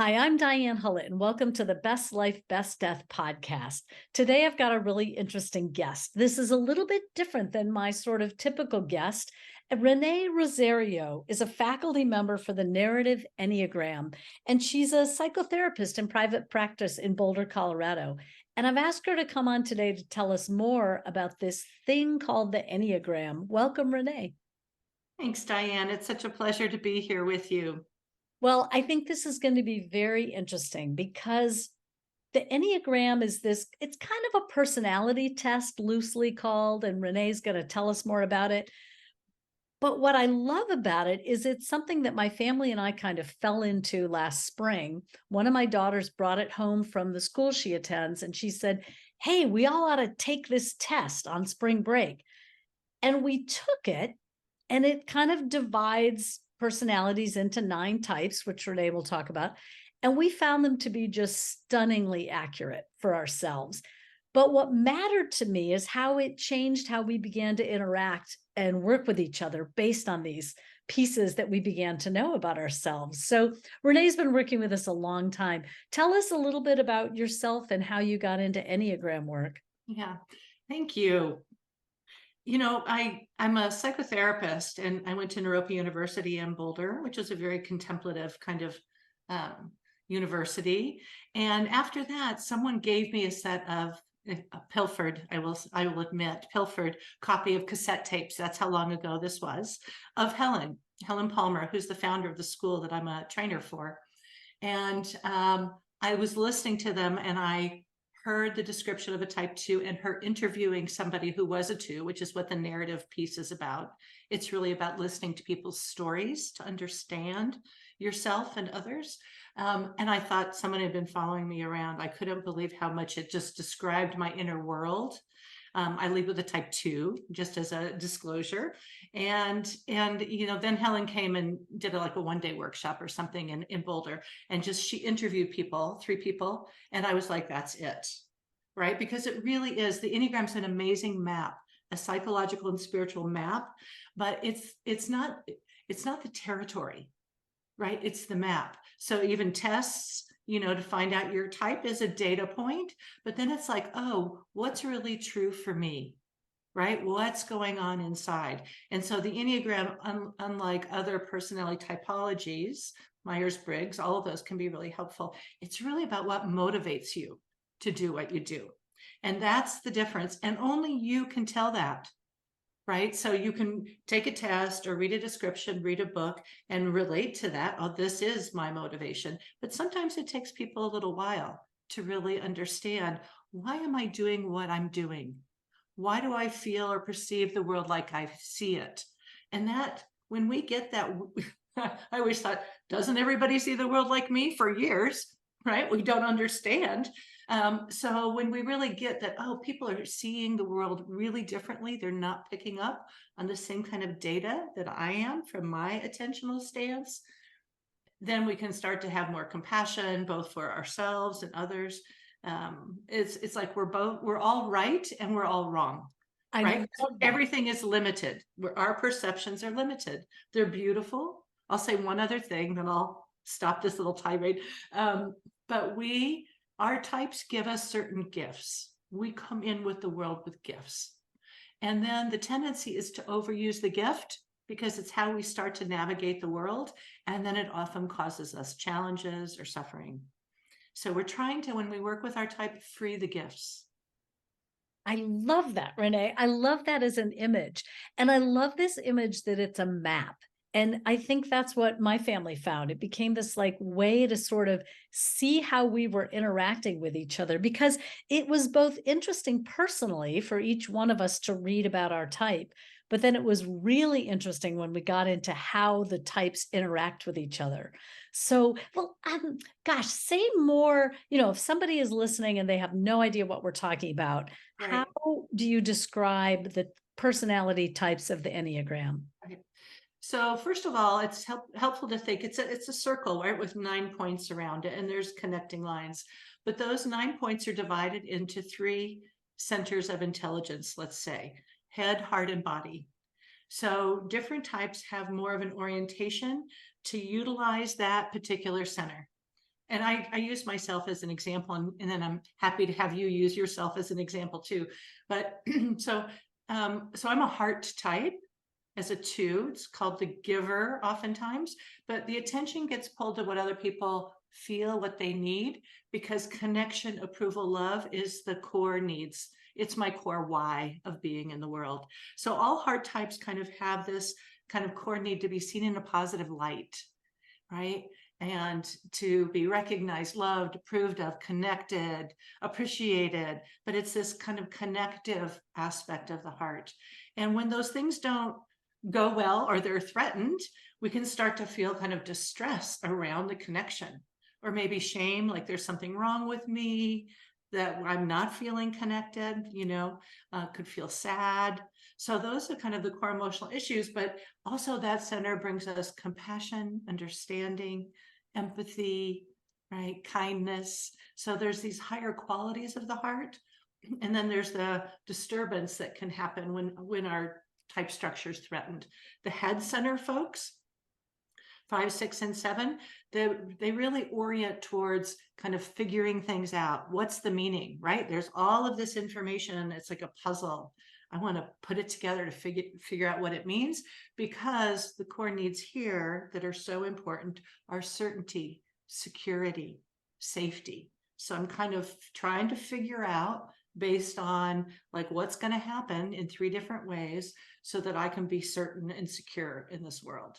Hi, I'm Diane Hullett, and welcome to the Best Life, Best Death podcast. Today, I've got a really interesting guest. This is a little bit different than my sort of typical guest. Renee Rosario is a faculty member for the Narrative Enneagram, and she's a psychotherapist in private practice in Boulder, Colorado. And I've asked her to come on today to tell us more about this thing called the Enneagram. Welcome, Renee. Thanks, Diane. It's such a pleasure to be here with you. Well, I think this is going to be very interesting because the Enneagram is it's kind of a personality test, loosely called, and Renee's going to tell us more about it. But what I love about it is it's something that my family and I kind of fell into last spring. One of my daughters brought it home from the school she attends, and she said, "Hey, we all ought to take this test on spring break." And we took it, and it kind of divides personalities into 9 types, which Renee will talk about. And we found them to be just stunningly accurate for ourselves. But what mattered to me is how it changed how we began to interact and work with each other based on these pieces that we began to know about ourselves. So Renee's been working with us a long time. Tell us a little bit about yourself and how you got into Enneagram work. Yeah, thank you. I'm a psychotherapist, and I went to Naropa University in Boulder, which is a very contemplative kind of university. And after that, someone gave me a set of a pilfered, I will admit, pilfered copy of cassette tapes. That's how long ago this was, of Helen Palmer, who's the founder of the school that I'm a trainer for. And I was listening to them, and I heard the description of a type 2 and her interviewing somebody who was a 2, which is what the narrative piece is about. It's really about listening to people's stories to understand yourself and others. And I thought someone had been following me around. I couldn't believe how much it just described my inner world. I lead with a type 2, just as a disclosure. And then Helen came and did like a one-day workshop or something in Boulder, and she interviewed people, 3 people, and I was like, that's it, right? Because it really is, the Enneagram's an amazing map, a psychological and spiritual map, but it's not the territory, right? It's the map. So even tests, to find out your type is a data point, but then it's like, oh, what's really true for me, right? What's going on inside? And so the Enneagram, unlike other personality typologies, Myers-Briggs, all of those can be really helpful. It's really about what motivates you to do what you do. And that's the difference. And only you can tell that, right? So you can take a test or read a description, read a book, and relate to that. Oh, this is my motivation. But sometimes it takes people a little while to really understand, why am I doing what I'm doing? Why do I feel or perceive the world like I see it? And that, when we get that, I always thought, doesn't everybody see the world like me? For years, right? We don't understand. So when we really get that, oh, people are seeing the world really differently, they're not picking up on the same kind of data that I am from my attentional stance, then we can start to have more compassion, both for ourselves and others. It's like we're all right and we're all wrong, right? Everything is limited. Our perceptions are limited. They're beautiful. I'll say one other thing, then I'll stop this little tirade. But our types give us certain gifts. We come in with the world with gifts. And then the tendency is to overuse the gift, because it's how we start to navigate the world. And then it often causes us challenges or suffering. So we're trying to, when we work with our type, free the gifts. I love that, Renee. I love that as an image. And I love this image that it's a map. And I think that's what my family found. It became this like way to sort of see how we were interacting with each other, because it was both interesting personally for each one of us to read about our type, but then it was really interesting when we got into how the types interact with each other. So, well, gosh, say more, if somebody is listening and they have no idea what we're talking about, right, how do you describe the personality types of the Enneagram? Right. So first of all, it's helpful to think it's a circle, right, with 9 points around it, and there's connecting lines. But those 9 points are divided into 3 centers of intelligence, let's say, head, heart, and body. So different types have more of an orientation to utilize that particular center. And I use myself as an example, and then I'm happy to have you use yourself as an example too. But so I'm a heart type as a 2. It's called the giver oftentimes, but the attention gets pulled to what other people feel, what they need, because connection, approval, love is the core needs. It's my core why of being in the world. So all heart types kind of have this kind of core need to be seen in a positive light, right? And to be recognized, loved, approved of, connected, appreciated. But it's this kind of connective aspect of the heart. And when those things don't go well or they're threatened, we can start to feel kind of distress around the connection, or maybe shame, like there's something wrong with me, that I'm not feeling connected, could feel sad. So those are kind of the core emotional issues, but also that center brings us compassion, understanding, empathy, right? Kindness. So there's these higher qualities of the heart. And then there's the disturbance that can happen when our type structure is threatened. The head center folks, 5, 6, and 7, they really orient towards kind of figuring things out. What's the meaning, right? There's all of this information. It's like a puzzle. I want to put it together to figure out what it means, because the core needs here that are so important are certainty, security, safety. So I'm kind of trying to figure out, based on like what's going to happen in 3 different ways, so that I can be certain and secure in this world.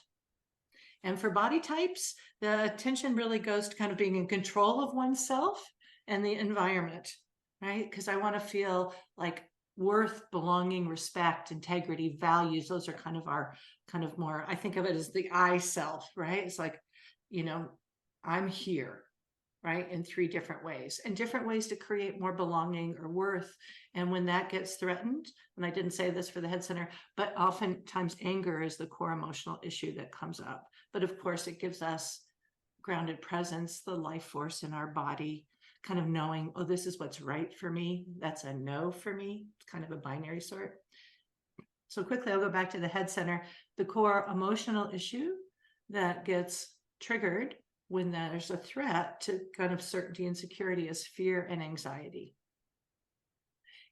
And for body types, the attention really goes to kind of being in control of oneself and the environment, right? Because I want to feel like worth, belonging, respect, integrity, values. Those are kind of our kind of more, I think of it as the I self, right? It's like, I'm here, right? In 3 different ways, and different ways to create more belonging or worth. And when that gets threatened, and I didn't say this for the head center, but oftentimes anger is the core emotional issue that comes up. But of course, it gives us grounded presence, the life force in our body, kind of knowing, oh, this is what's right for me. That's a no for me. It's kind of a binary sort. So quickly, I'll go back to the head center. The core emotional issue that gets triggered when there's a threat to kind of certainty and security is fear and anxiety.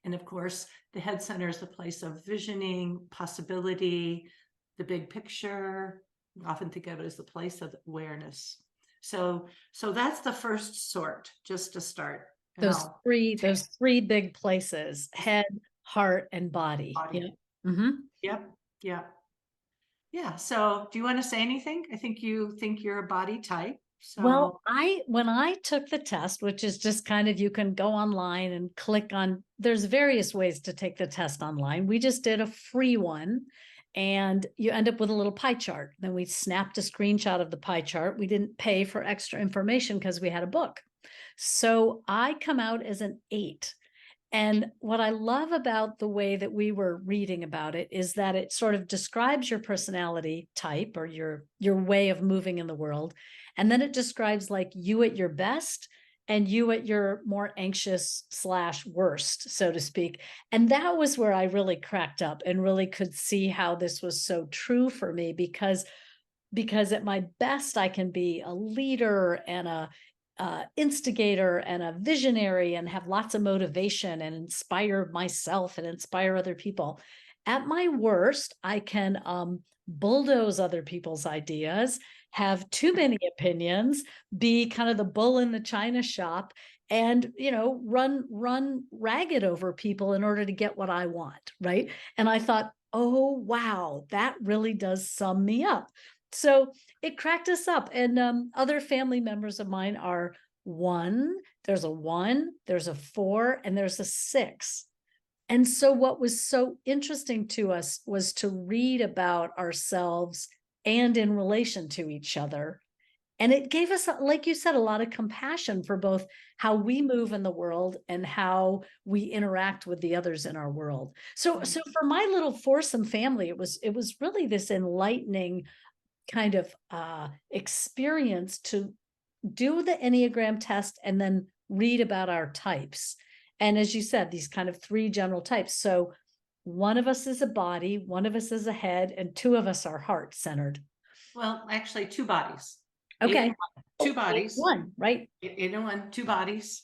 And of course, the head center is the place of visioning, possibility, the big picture. We often think of it as the place of awareness. So that's the first sort, just to start. Those three big places: head, heart, and body. Body. Yeah. Mm-hmm. Yep. Yeah. So do you want to say anything? I think you think you're a body type. So Well, when I took the test, which is just kind of, you can go online and click on, there's various ways to take the test online. We just did a free one, and you end up with a little pie chart. Then we snapped a screenshot of the pie chart. We didn't pay for extra information because we had a book. So I come out as an 8. And what I love about the way that we were reading about it is that it sort of describes your personality type, or your way of moving in the world. And then it describes like you at your best and you at your more anxious / worst, so to speak. And that was where I really cracked up and really could see how this was so true for me, because at my best, I can be a leader and a instigator and a visionary and have lots of motivation and inspire myself and inspire other people. At my worst, I can bulldoze other people's ideas, have too many opinions, be kind of the bull in the china shop, and run ragged over people in order to get what I want, right? And I thought, oh wow, that really does sum me up. So it cracked us up. And other family members of mine are 1, there's a 1, there's a 4, and there's a 6. And so what was so interesting to us was to read about ourselves and in relation to each other. And it gave us, like you said, a lot of compassion for both how we move in the world and how we interact with the others in our world. So for my little foursome family, it was really this enlightening kind of experience to do the Enneagram test and then read about our types. And as you said, these kind of 3 general types. So one of us is a body, one of us is a head, and 2 of us are heart centered. Well, actually 2 bodies. Okay. 2 bodies, One, right? 8 and 1, 2 bodies,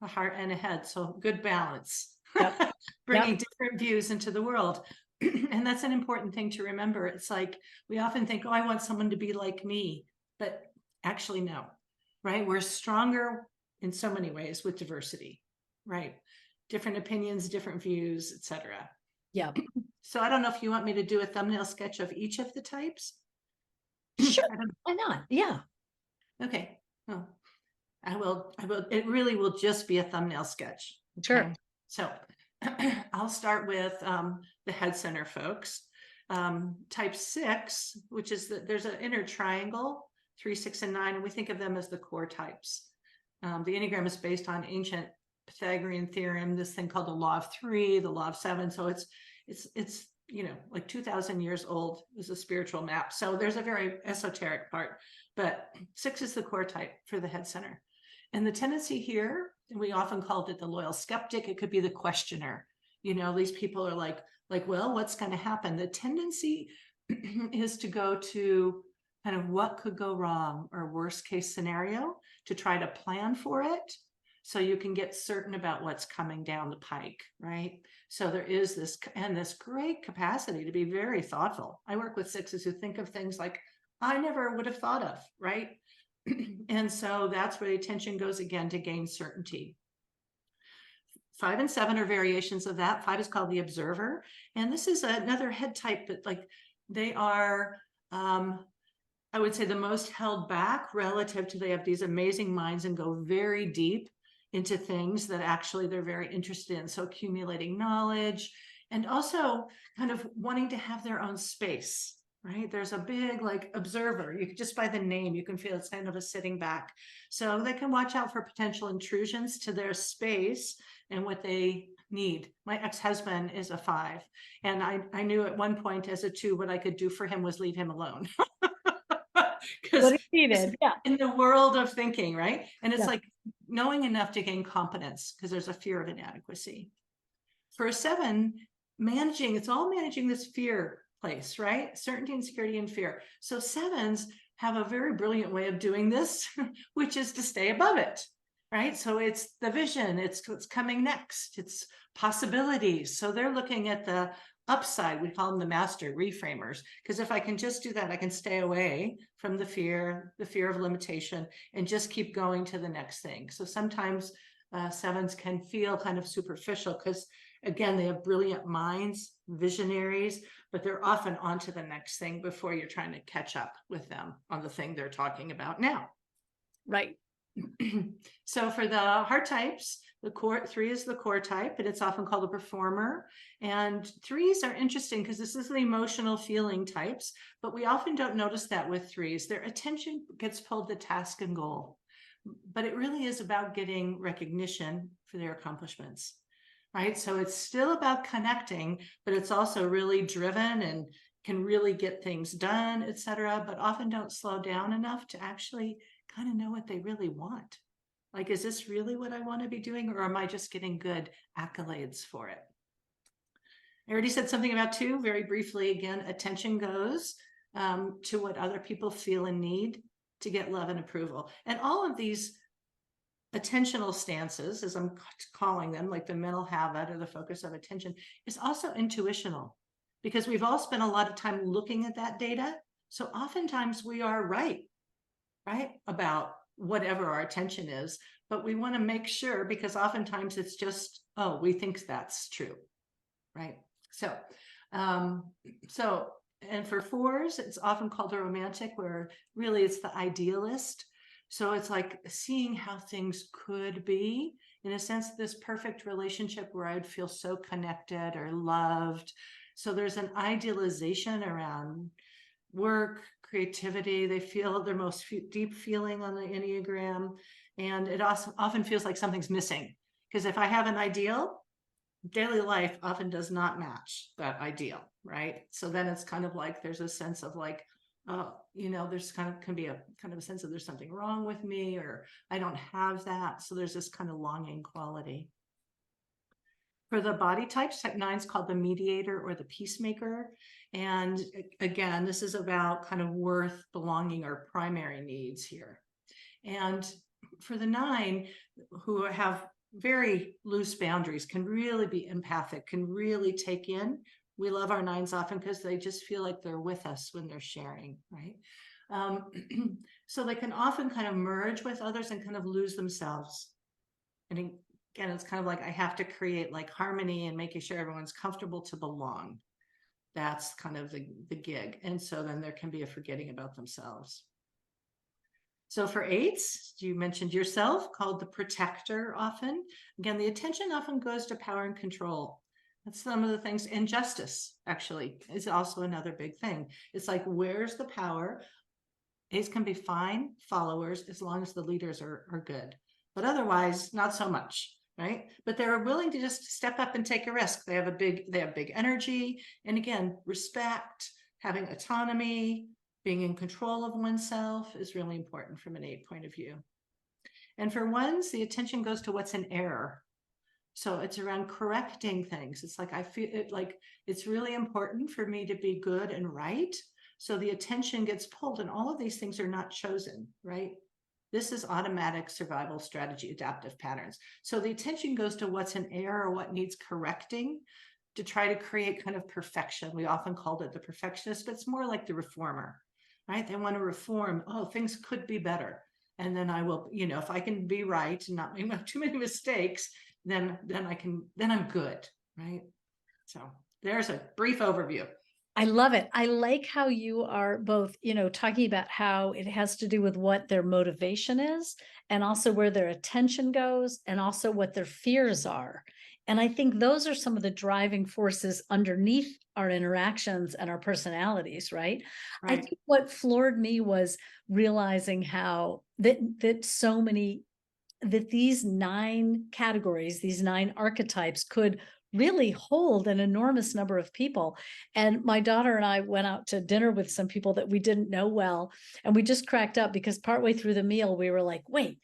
a heart and a head. So good balance, Yep. bringing different views into the world. And that's an important thing to remember. It's like, we often think, oh, I want someone to be like me, but actually, no, right? We're stronger in so many ways with diversity, right? Different opinions, different views, etc. Yeah. So I don't know if you want me to do a thumbnail sketch of each of the types. Sure. Why not? Yeah. Okay. Well, I will. It really will just be a thumbnail sketch. Okay. Sure. So I'll start with the head center folks. Type 6, which is there's an inner triangle, 3, 6, and 9, and we think of them as the core types. The Enneagram is based on ancient Pythagorean theorem, this thing called the law of 3, the law of 7. So it's like 2,000 years old is a spiritual map. So there's a very esoteric part, but 6 is the core type for the head center. And the tendency here, we often called it the loyal skeptic. It could be the questioner. These people are like, well, what's going to happen? The tendency is to go to kind of what could go wrong or worst case scenario to try to plan for it, so you can get certain about what's coming down the pike, right? So there is this great capacity to be very thoughtful. I work with 6s who think of things like I never would have thought of, right? And so that's where the attention goes again, to gain certainty. 5 and 7 are variations of that. 5 is called the observer. And this is another head type, but like they are, I would say, the most held back relative to, they have these amazing minds and go very deep into things that actually they're very interested in. So accumulating knowledge and also kind of wanting to have their own space, right? There's a big like observer. You can just by the name, you can feel it's kind of a sitting back. So they can watch out for potential intrusions to their space and what they need. My ex-husband is a 5. And I knew at one point as a 2, what I could do for him was leave him alone. Because Yeah. in the world of thinking, right? And it's like knowing enough to gain competence, because there's a fear of inadequacy. For a 7, it's all managing this fear place, right? Certainty and security and fear. So 7s have a very brilliant way of doing this, which is to stay above it, right? So it's the vision, it's what's coming next, it's possibilities. So they're looking at the upside. We call them the master reframers, because if I can just do that, I can stay away from the fear of limitation, and just keep going to the next thing. So sometimes 7s can feel kind of superficial because, again, they have brilliant minds, visionaries, but they're often on to the next thing before you're trying to catch up with them on the thing they're talking about now. Right. So for the heart types, the core 3 is the core type, but it's often called a performer. And 3s are interesting because this is the emotional feeling types, but we often don't notice that with 3s. Their attention gets pulled to task and goal, but it really is about getting recognition for their accomplishments, right? So it's still about connecting, but it's also really driven and can really get things done, etc., but often don't slow down enough to actually kind of know what they really want. Like, is this really what I want to be doing, or am I just getting good accolades for it? I already said something about 2 very briefly. Again, attention goes to what other people feel and need to get love and approval. And all of these attentional stances, as I'm calling them, like the mental habit or the focus of attention, is also intuitional, because we've all spent a lot of time looking at that data. So oftentimes we are right about whatever our attention is, but we want to make sure, because oftentimes it's just, oh, we think that's true, right? So and for 4s, it's often called a romantic, where really it's the idealist. So it's like seeing how things could be, in a sense, this perfect relationship where I'd feel so connected or loved. So there's an idealization around work, creativity. They feel their most deep feeling on the Enneagram. And it also often feels like something's missing, because if I have an ideal, daily life often does not match that ideal, right? So then it's kind of like there's a sense of like, there's can be a kind of a sense of there's something wrong with me, or I don't have that. So there's this kind of longing quality. For the body types, type 9 is called the mediator or the peacemaker. And again, this is about kind of worth, belonging, or primary needs here. And for the 9, who have very loose boundaries, can really be empathic, can really take in. We love our 9s often because they just feel like they're with us when they're sharing, right? So they can often kind of merge with others and kind of lose themselves. And again, it's kind of like I have to create like harmony and making sure everyone's comfortable to belong. That's kind of the gig. And so then there can be a forgetting about themselves. So for 8s, you mentioned yourself, called the protector often. Again, the attention often goes to power and control. That's some of the things. And justice, actually, is also another big thing. It's like, where's the power? 8s can be fine followers as long as the leaders are good. But otherwise, not so much, right? But they're willing to just step up and take a risk. They have big energy. And again, respect, having autonomy, being in control of oneself is really important from an 8 point of view. And for 1s, the attention goes to what's in error. So it's around correcting things. It's like, I feel it like it's really important for me to be good and right. So the attention gets pulled, and all of these things are not chosen, right? This is automatic survival strategy, adaptive patterns. So the attention goes to what's in error or what needs correcting to try to create kind of perfection. We often called it the perfectionist, but it's more like the reformer, right? They want to reform. Oh, things could be better. And then I will, if I can be right and not make too many mistakes, then I'm good, right? So there's a brief overview. I love it. I like how you are both, talking about how it has to do with what their motivation is and also where their attention goes and also what their fears are. And I think those are some of the driving forces underneath our interactions and our personalities, right? I Right. think what floored me was realizing how that these 9 categories, these 9 archetypes could really hold an enormous number of people. And my daughter and I went out to dinner with some people that we didn't know well. And we just cracked up because partway through the meal, we were like, wait,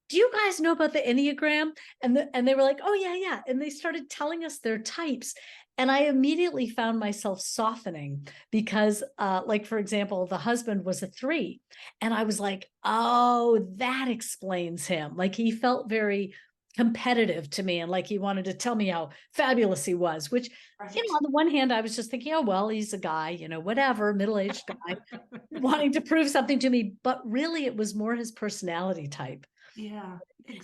do you guys know about the Enneagram? And they were like, oh, yeah, yeah. And they started telling us their types. And I immediately found myself softening because, like, for example, the husband was a 3. And I was like, oh, that explains him. Like, he felt very competitive to me and like he wanted to tell me how fabulous he was, which, Right. on the one hand, I was just thinking, oh, well, he's a guy, whatever, middle-aged guy wanting to prove something to me. But really, it was more his personality type. Yeah,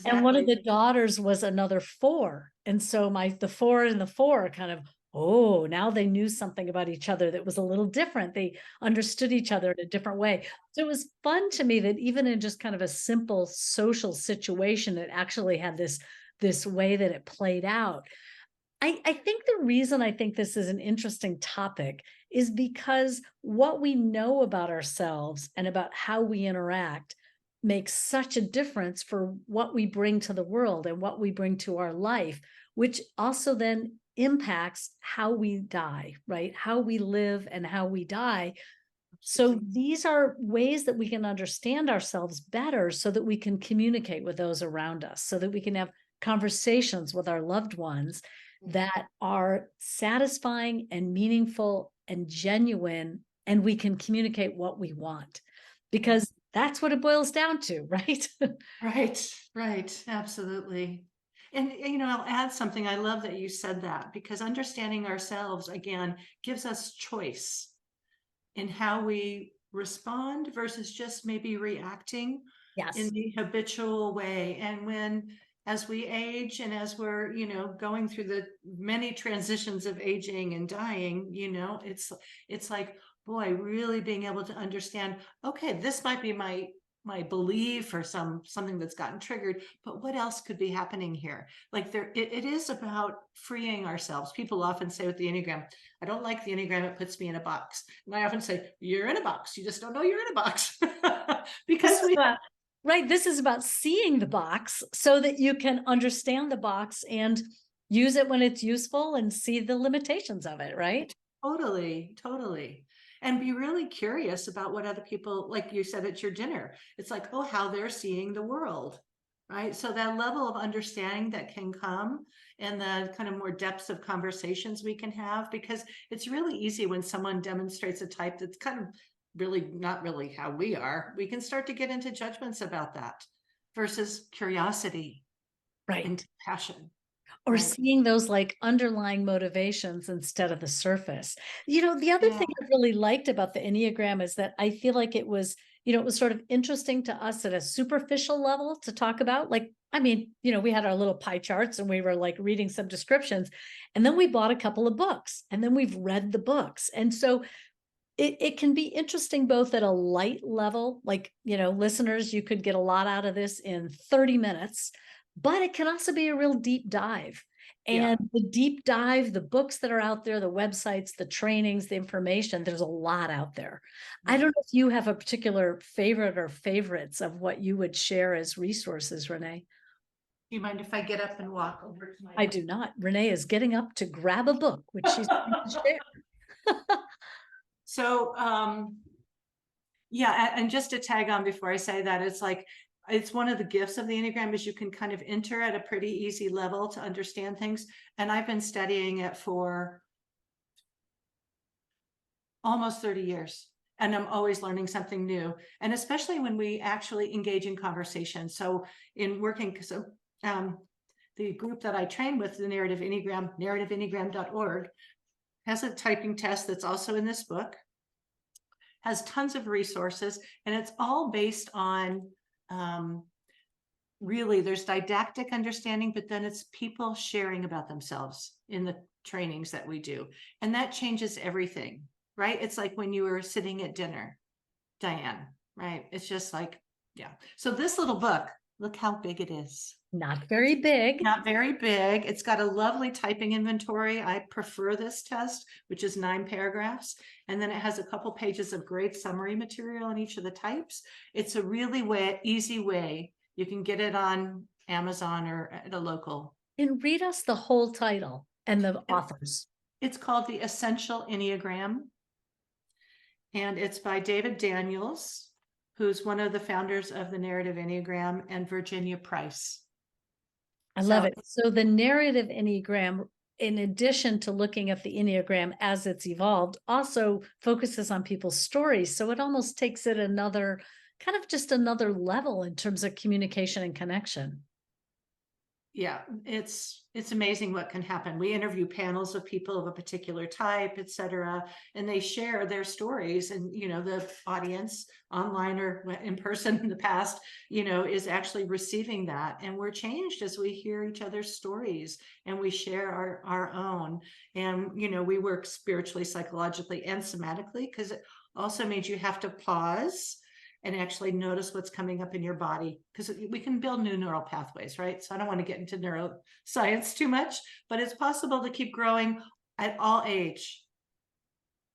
And one of exactly. the daughters was another 4. And so the 4 and the 4 kind of, oh, now they knew something about each other that was a little different. They understood each other in a different way. So it was fun to me that even in just kind of a simple social situation, it actually had this way that it played out. I think the reason I think this is an interesting topic is because what we know about ourselves and about how we interact makes such a difference for what we bring to the world and what we bring to our life, which also then impacts how we die, right? How we live and how we die. So these are ways that we can understand ourselves better so that we can communicate with those around us, so that we can have conversations with our loved ones that are satisfying and meaningful and genuine, and we can communicate what we want, because that's what it boils down to, right? Right, absolutely. And I'll add something. I love that you said that, because understanding ourselves again gives us choice in how we respond versus just maybe reacting in Yes. the habitual way. And as we age and as we're, going through the many transitions of aging and dying, it's like, boy, really being able to understand, okay, this might be my belief or something that's gotten triggered, but what else could be happening here? Like it is about freeing ourselves. People often say with the Enneagram, I don't like the Enneagram, it puts me in a box. And I often say, you're in a box, you just don't know you're in a box. Because Right. This is about seeing the box so that you can understand the box and use it when it's useful and see the limitations of it, right? Totally. And be really curious about what other people, like you said at your dinner, it's like, oh, how they're seeing the world. right? So that level of understanding that can come and the kind of more depths of conversations we can have, because it's really easy when someone demonstrates a type that's kind of really not really how we are, we can start to get into judgments about that versus curiosity and Right. passion, Or right? seeing those like underlying motivations instead of the surface. The other Yeah, thing I really liked about the Enneagram is that I feel like it was sort of interesting to us at a superficial level to talk about. Like, I mean, we had our little pie charts and we were like reading some descriptions, and then we bought a couple of books and then we've read the books. And so it can be interesting both at a light level, like, listeners, you could get a lot out of this in 30 minutes, but it can also be a real deep dive. yeah. And the deep dive, the books that are out there, the websites, the trainings, the information, there's a lot out there. I don't Right. know if you have a particular favorite or favorites of what you would share as resources, Renee. Do you mind if I get up and walk over to my I do not. Renee is getting up to grab a book, which she's going to share. So, yeah, and just to tag on before I say that, it's like, it's one of the gifts of the Enneagram is you can kind of enter at a pretty easy level to understand things. And I've been studying it for almost 30 years. And I'm always learning something new. And especially when we actually engage in conversation. So in working, so the group that I train with, the Narrative Enneagram, narrativeenneagram.org, has a typing test that's also in this book, has tons of resources, and it's all based on really there's didactic understanding, but then it's people sharing about themselves in the trainings that we do. And that changes everything, right? It's like when you were sitting at dinner, Diane, right? It's just like, yeah. So this little book, look how big it is. Not very big. Not very big. It's got a lovely typing inventory. I prefer this test, which is 9 paragraphs. And then it has a couple pages of great summary material on each of the types. It's a really easy way. You can get it on Amazon or at a local. And read us the whole title and the authors. It's called The Essential Enneagram. And it's by David Daniels, who's one of the founders of the Narrative Enneagram, and Virginia Price. I love So it. So the narrative Enneagram, in addition to looking at the Enneagram as it's evolved, also focuses on people's stories. So it almost takes it another kind of just another level in terms of communication and connection. yeah, it's amazing what can happen. We interview panels of people of a particular type, et cetera, and they share their stories. And, the audience online or in person in the past, is actually receiving that. And we're changed as we hear each other's stories and we share our own. And, we work spiritually, psychologically, and somatically, because it also means you have to pause and actually notice what's coming up in your body, because we can build new neural pathways, right? So I don't want to get into neuroscience too much, but it's possible to keep growing at all age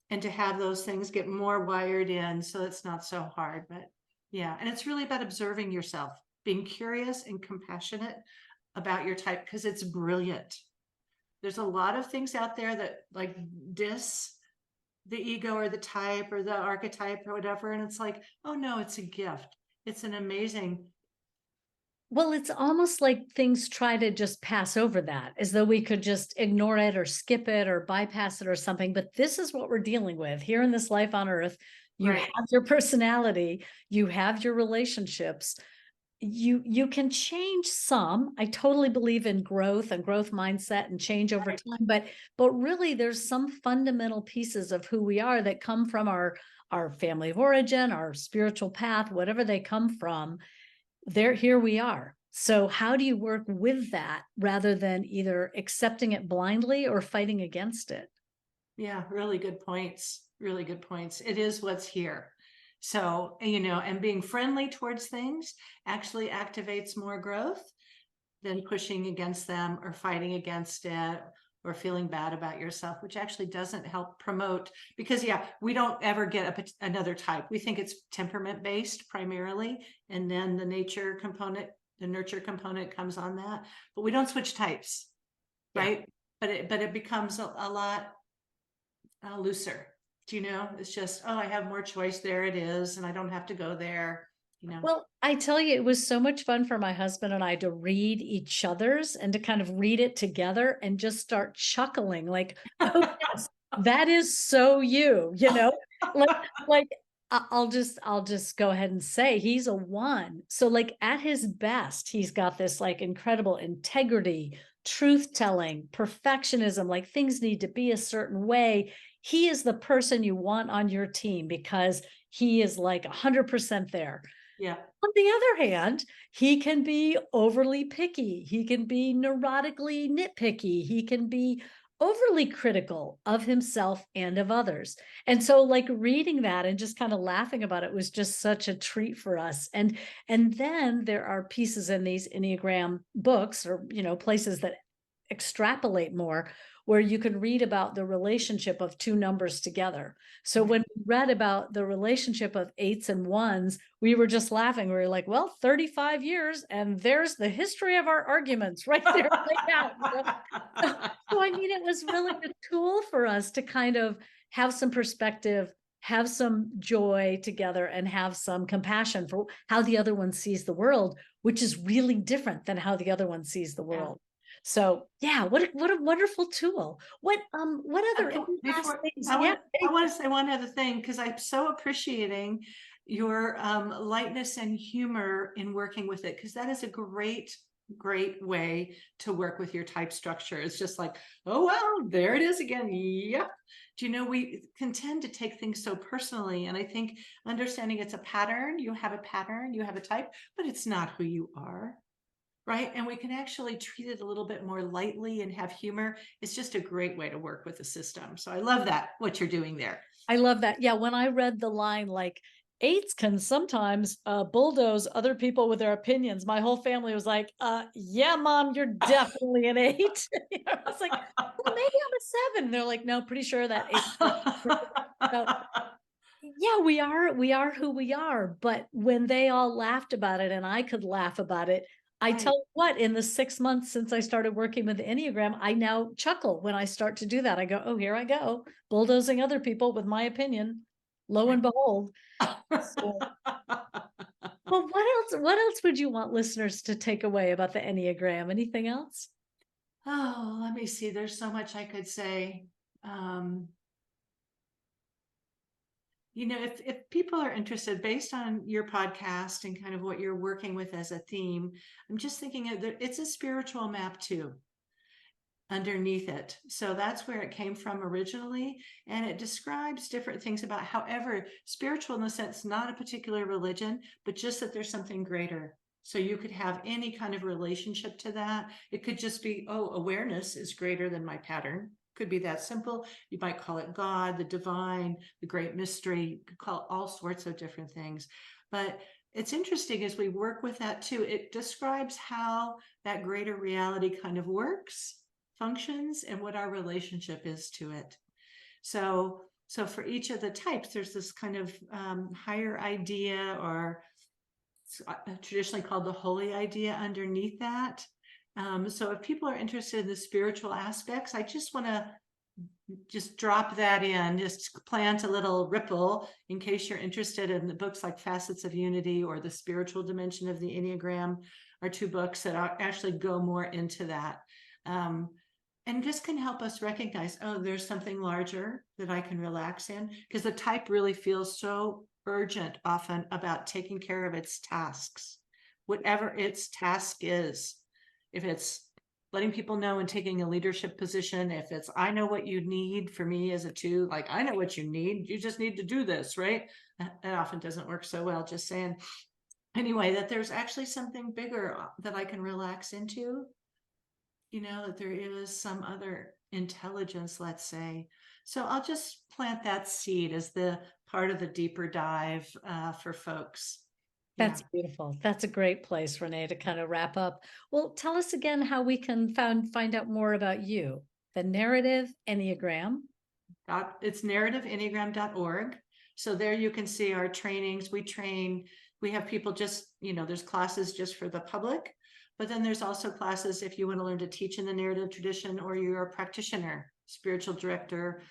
and to have those things get more wired in so it's not so hard. But yeah, and it's really about observing yourself, being curious and compassionate about your type, because it's brilliant. There's a lot of things out there that like the ego or the type or the archetype or whatever. And it's like, oh no, it's a gift. It's an amazing. Well, it's almost like things try to just pass over that, as though we could just ignore it or skip it or bypass it or something. But this is what we're dealing with here in this life on earth. You Right. have your personality, you have your relationships. You can change some. I totally believe in growth and growth mindset and change over Right. time, but really there's some fundamental pieces of who we are that come from our family of origin, our spiritual path, whatever they come from. Here we are. So how do you work with that rather than either accepting it blindly or fighting against it? Yeah, really good points. Really good points. It is what's here. So, and being friendly towards things actually activates more growth than pushing against them or fighting against it or feeling bad about yourself, which actually doesn't help promote, because yeah, we don't ever get another type. We think it's temperament based primarily, and then the nurture component comes on that, but we don't switch types, Yeah. right? But it becomes a lot looser. It's just, oh, I have more choice, there it is, and I don't have to go there. you know. Well, I tell you, it was so much fun for my husband and I to read each other's and to kind of read it together and just start chuckling like, oh yes, that is so you, like like I'll just go ahead and say he's a one. So like at his best, he's got this like incredible integrity, truth telling, perfectionism, like things need to be a certain way. He is the person you want on your team because he is like 100% there. Yeah, On the other hand, he can be overly picky. He can be neurotically nitpicky. He can be overly critical of himself and of others. And so like reading that and just kind of laughing about it was just such a treat for us. And then there are pieces in these Enneagram books or places that extrapolate more where you can read about the relationship of two numbers together. So right. when we read about the relationship of eights and ones, we were just laughing. We were like, well, 35 years, and there's the history of our arguments right there laid out. So, I mean, it was really a tool for us to kind of have some perspective, have some joy together, and have some compassion for how the other one sees the world, which is really different than how the other one sees the Yeah. world. So yeah, what a wonderful tool. What other any last Before things? I Yeah. want, I want to say one other thing because I'm so appreciating your lightness and humor in working with it because that is a great way to work with your type structure. It's just like, oh well, there it is again. Yep. Do you know we can tend to take things so personally, and I think understanding it's a pattern. You have a pattern, you have a type, but it's not who you are. Right. And we can actually treat it a little bit more lightly and have humor. It's just a great way to work with the system. So I love that, what you're doing there. I love that. Yeah, when I read the line like eights can sometimes bulldoze other people with their opinions, my whole family was like, yeah, mom, you're definitely an eight. I was like, well, maybe I'm a seven. They're like, no, pretty sure that eight. So yeah, we are who we are. But when they all laughed about it and I could laugh about it, I tell Right. you what, in the 6 months since I started working with the Enneagram, I now chuckle when I start to do that. I go, oh, here I go, bulldozing other people with my opinion. Lo and Right. behold. So, well, what else would you want listeners to take away about the Enneagram? Anything else? Oh, let me see. There's so much I could say. Um, if people are interested based on your podcast and kind of what you're working with as a theme, I'm just thinking it's a spiritual map too underneath it. So that's where it came from originally. And it describes different things about, however, spiritual in the sense, not a particular religion, but just that there's something greater. So you could have any kind of relationship to that. It could just be, oh, awareness is greater than my pattern. Could be that simple. You might call it God, the divine, the great mystery. You could call it all sorts of different things. But it's interesting as we work with that too. It describes how that greater reality kind of works, functions, and what our relationship is to it. So for each of the types, there's this kind of higher idea, or traditionally called the holy idea underneath that. So if people are interested in the spiritual aspects, I just want to just drop that in, just plant a little ripple in case you're interested in the books like Facets of Unity or The Spiritual Dimension of the Enneagram are two books that actually go more into that. And just can help us recognize, oh, there's something larger that I can relax in, because the type really feels so urgent often about taking care of its tasks, whatever its task is. If it's letting people know and taking a leadership position, if it's, I know what you need, for me as a two, like, I know what you need, you just need to do this, right? That often doesn't work so well, just saying. Anyway, that there's actually something bigger that I can relax into, that there is some other intelligence, let's say. So I'll just plant that seed as the part of the deeper dive for folks. Yeah. That's beautiful. That's a great place, Renee, to kind of wrap up. Well, tell us again how we can find out more about you. The Narrative Enneagram. It's narrativeenneagram.org. So there you can see our trainings. We have people just, there's classes just for the public, but then there's also classes if you want to learn to teach in the narrative tradition, or you're a practitioner, spiritual director,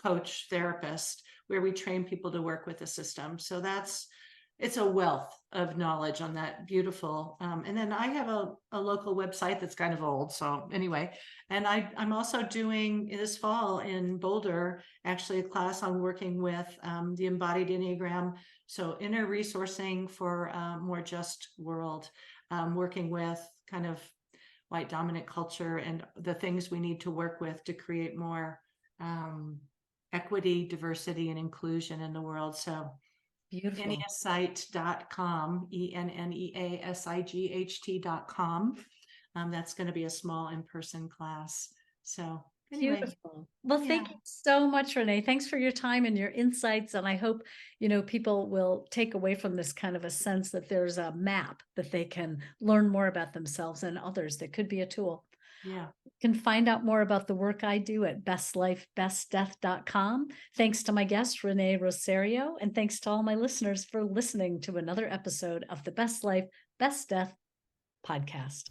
coach, therapist, where we train people to work with the system. So that's it's a wealth of knowledge on that. Beautiful. And then I have a local website that's kind of old. So anyway, and I'm also doing this fall in Boulder, actually a class on working with the embodied Enneagram. So inner resourcing for a more just world, working with kind of white dominant culture and the things we need to work with to create more equity, diversity, and inclusion in the world. So Beautiful. Enneasight.com, ENNEASIGHT.com. That's going to be a small in-person class. So anyway, Beautiful. Well, yeah, thank you so much, Renee. Thanks for your time and your insights. And I hope, people will take away from this kind of a sense that there's a map that they can learn more about themselves and others that could be a tool. yeah. You can find out more about the work I do at bestlifebestdeath.com. Thanks to my guest, Renee Rosario, and thanks to all my listeners for listening to another episode of the Best Life, Best Death podcast.